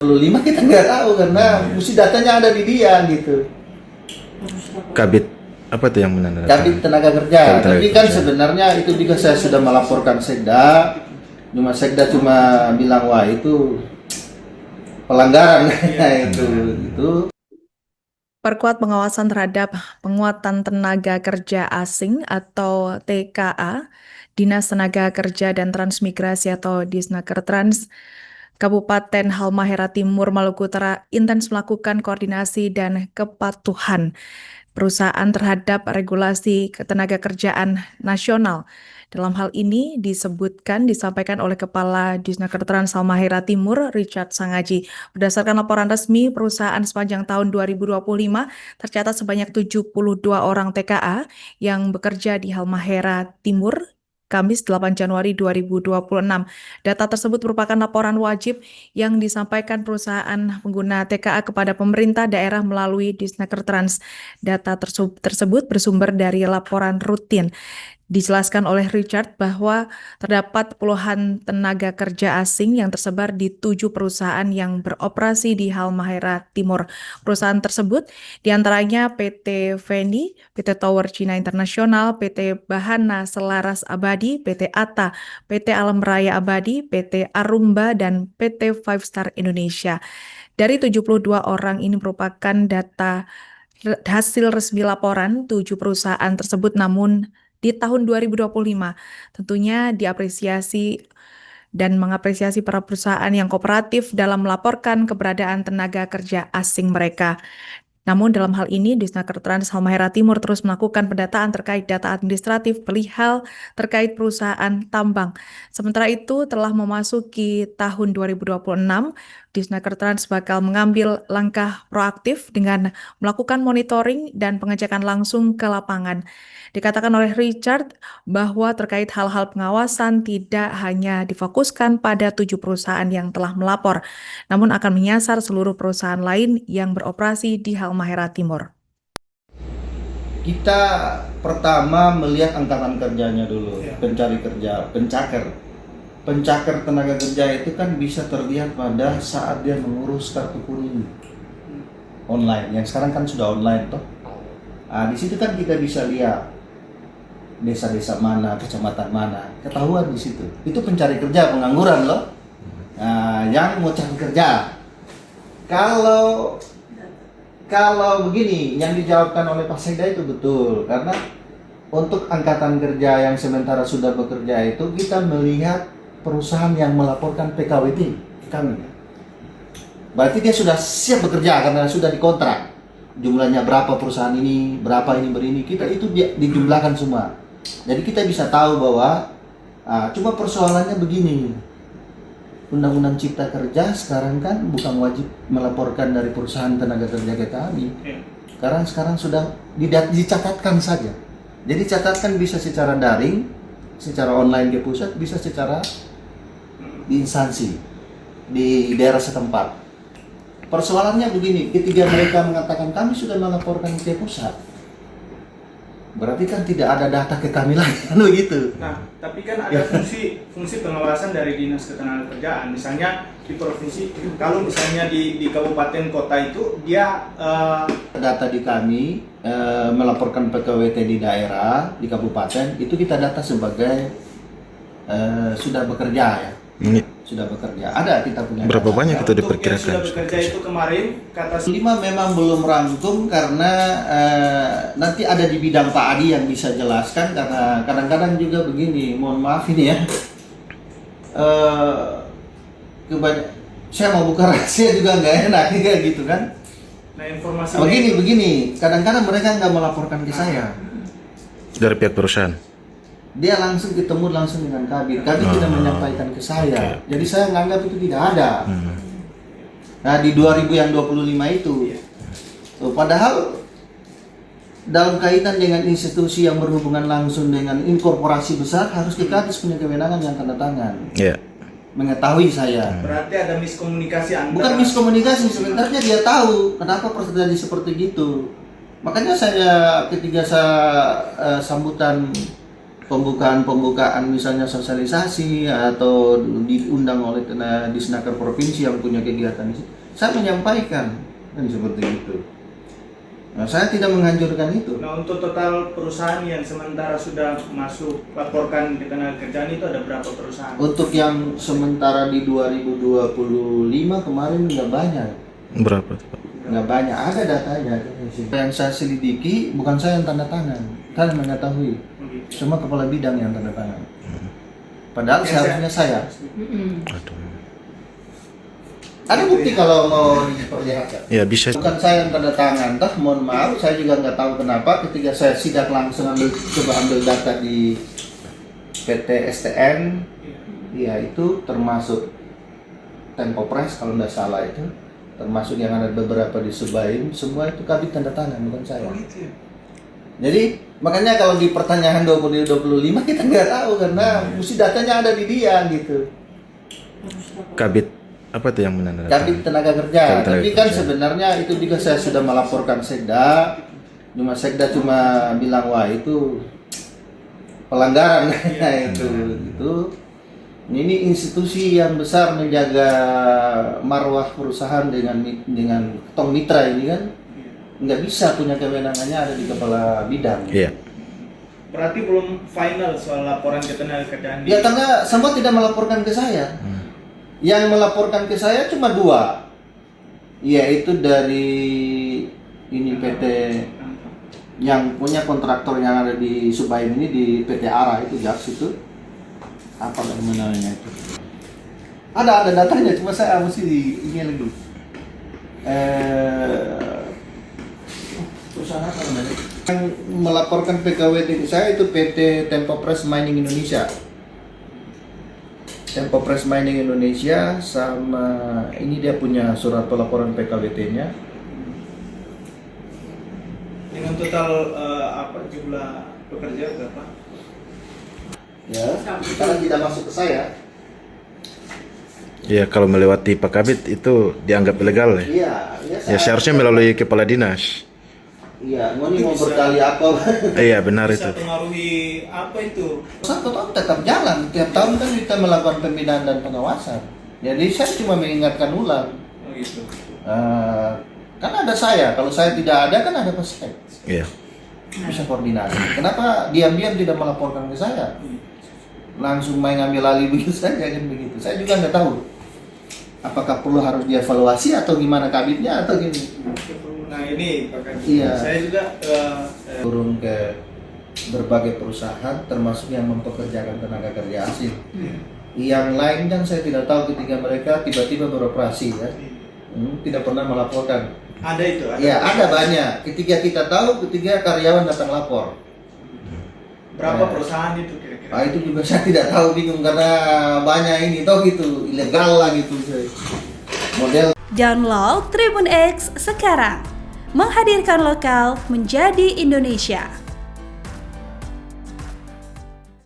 25 kita nggak tahu karena mesti datanya ada di dia gitu. Kabit apa tuh yang menandakan? Kabit tenaga kerja. Kabit tenaga Tapi kan kerja. sebenarnya itu juga saya sudah melaporkan Sekda. Sekda cuma bilang wah itu pelanggaran itu. Perkuat pengawasan terhadap penguatan tenaga kerja asing atau TKA, Dinas Tenaga Kerja dan Transmigrasi atau Disnakertrans, Kabupaten Halmahera Timur, Maluku Utara intens melakukan koordinasi dan kepatuhan perusahaan terhadap regulasi ketenaga kerjaan nasional. Dalam hal ini disampaikan oleh Kepala Disnakertrans Halmahera Timur, Richard Sangaji. Berdasarkan laporan resmi perusahaan sepanjang tahun 2025, tercatat sebanyak 72 orang TKA yang bekerja di Halmahera Timur, Kamis 8 Januari 2026. Data tersebut merupakan laporan wajib yang disampaikan perusahaan pengguna TKA kepada pemerintah daerah melalui Disnakertrans. Data tersebut bersumber dari laporan rutin. Dijelaskan oleh Richard bahwa terdapat puluhan tenaga kerja asing yang tersebar di 7 perusahaan yang beroperasi di Halmahera Timur. Perusahaan tersebut diantaranya PT Fendi, PT Tower Cina Internasional, PT Bahana Selaras Abadi, PT Ata, PT Alam Raya Abadi, PT Arumba, dan PT Five Star Indonesia. Dari 72 orang ini merupakan data hasil resmi laporan 7 perusahaan tersebut, namun di tahun 2025 tentunya diapresiasi dan mengapresiasi para perusahaan yang kooperatif dalam melaporkan keberadaan tenaga kerja asing mereka. Namun dalam hal ini Disnakertrans Halmahera Timur terus melakukan pendataan terkait data administratif perihal terkait perusahaan tambang. Sementara itu telah memasuki tahun 2026, Disnakertrans bakal mengambil langkah proaktif dengan melakukan monitoring dan pengecekan langsung ke lapangan. Dikatakan oleh Richard bahwa terkait hal-hal pengawasan tidak hanya difokuskan pada 7 perusahaan yang telah melapor, namun akan menyasar seluruh perusahaan lain yang beroperasi di Halmahera Timur. Kita pertama melihat angkatan kerjanya dulu, pencari kerja, pencaker tenaga kerja itu kan bisa terlihat pada saat dia mengurus kartu kuning online. Yang sekarang kan sudah online toh. Di situ kan kita bisa lihat desa-desa mana, kecamatan mana, ketahuan di situ. Itu pencari kerja, pengangguran loh. Yang mau cari kerja. Kalau begini, yang dijawabkan oleh Pak Sekda itu betul, karena untuk angkatan kerja yang sementara sudah bekerja itu kita melihat perusahaan yang melaporkan PKWT kami. Berarti dia sudah siap bekerja karena sudah dikontrak. Jumlahnya berapa perusahaan ini, berapa ini berini, kita itu dijumlahkan semua. Jadi kita bisa tahu bahwa cuma persoalannya begini. Undang-Undang Cipta Kerja sekarang kan bukan wajib melaporkan dari perusahaan tenaga kerja ke kami. Sekarang sudah dicatatkan saja. Jadi catatkan bisa secara daring, secara online di pusat, bisa secara di instansi di daerah setempat. Persoalannya begini, ketika mereka mengatakan kami sudah melaporkan ke pusat, berarti kan tidak ada data ke kami lagi, begitu. Nah, tapi kan ada fungsi pengawasan dari Dinas Ketenagakerjaan. Misalnya di provinsi, kalau misalnya di kabupaten kota itu dia data di kami melaporkan PKWT di daerah, di kabupaten, itu kita data sebagai sudah bekerja ya. Sudah bekerja. Ada kita punya. Berapa data. banyak itu untuk yang diperkirakan? sudah bekerja itu kemarin kata 5 memang belum rangkum karena nanti ada di bidang Pak Adi yang bisa jelaskan, karena kadang-kadang juga begini, mohon maaf ini ya. Saya mau buka rahasia juga nggak enak kayak gitu kan. Nah, informasi Begini, kadang-kadang mereka nggak melaporkan ke saya. Dari pihak perusahaan. Dia langsung ketemu langsung dengan Kabit tidak menyampaikan ke saya. Jadi saya menganggap itu tidak ada. Nah di 2025 itu, padahal dalam kaitan dengan institusi yang berhubungan langsung dengan korporasi besar, harus Kadis punya kewenangan yang tanda tangan. Mengetahui saya. berarti ada miskomunikasi antara. Bukan miskomunikasi, sebenarnya dia tahu kenapa terjadi seperti gitu. Makanya saya ketika saya sambutan pembukaan misalnya sosialisasi atau diundang oleh Disnaker provinsi yang punya kegiatan di situ, saya menyampaikan kan seperti itu. Nah, saya tidak menghancurkan itu. Nah, untuk total perusahaan yang sementara sudah masuk laporkan ketenagakerjaan itu ada berapa perusahaan? Untuk yang sementara di 2025 kemarin nggak banyak. Berapa tuh, Pak? Nggak banyak, ada datanya. Yang saya selidiki bukan saya yang tanda tangan, kalian mengetahui. Semua kepala bidang yang tanda tangan. Padahal seharusnya saya. Aduh. Ada bukti kalau mau diperlihatkan. Ya bisa. Bukan saya yang tanda tangan, toh mohon maaf, saya juga nggak tahu kenapa ketika saya sidak langsung coba ambil data di PT STN, ya itu termasuk Tempopres kalau nggak salah itu, termasuk yang ada beberapa di Subaim, semua itu kabit tanda tangan, bukan saya. Jadi makanya kalau di pertanyaan 2025 kita nggak tahu karena mesti datanya ada di dia gitu. Kabit apa tuh yang menandatangani? Kabit tenaga kerja. Kabit tenaga Tapi kan kerja. sebenarnya itu juga saya sudah melaporkan Sekda. Sekda cuma bilang wah itu pelanggaran itu. Ini institusi yang besar menjaga marwah perusahaan dengan tong mitra ini kan nggak bisa punya kewenangannya ada di kepala bidang. Iya. Berarti belum final soal laporan ketenagakerjaan. Ya karena semua tidak melaporkan ke saya. Yang melaporkan ke saya cuma 2, yaitu dari ini PT yang punya kontraktor yang ada di Subaim ini di PT ARA itu JAKS itu apa namanya itu. Ada datanya cuma saya mesti ini lagi. Perusahaan apa namanya? Yang melaporkan PKWT ke saya itu PT Tempopres Mining Indonesia. Tempopres Mining Indonesia sama ini dia punya surat pelaporan PKWT-nya. Dengan total apa jumlah pekerja berapa? Ya, sekarang tidak masuk ke saya. Ya kalau melewati Pak Kabit itu dianggap ilegal ya. Iya, Ya seharusnya melalui kepala dinas. Iya, mau berdali apa? Iya benar Bisa itu. pengaruhi apa itu? 1 tahun tetap jalan. Tiap tahun kan kita melakukan pembinaan dan pengawasan. Jadi saya cuma mengingatkan ulang. Oh gitu. Kan ada saya. Kalau saya tidak ada kan ada Pak Iya. bisa koordinasi. Kenapa diam-diam tidak melaporkan ke saya? Langsung main ngambil alih begitu saja kan begitu. Saya juga nggak tahu. Apakah perlu harus dievaluasi atau gimana kabitnya atau gini? Nah ini Pak Kadis, Iya. saya juga Turun ke berbagai perusahaan termasuk yang mempekerjakan tenaga kerja asing. Yang lain kan saya tidak tahu ketika mereka tiba-tiba beroperasi ya. Tidak pernah melaporkan. ada itu. Ya ada banyak. Ketika kita tahu, ketika karyawan datang lapor. Berapa perusahaan itu kira-kira? Nah itu juga saya tidak tahu, bingung karena banyak ini toh gitu ilegal lah gitu. Model Download Tribun X sekarang, menghadirkan lokal menjadi Indonesia.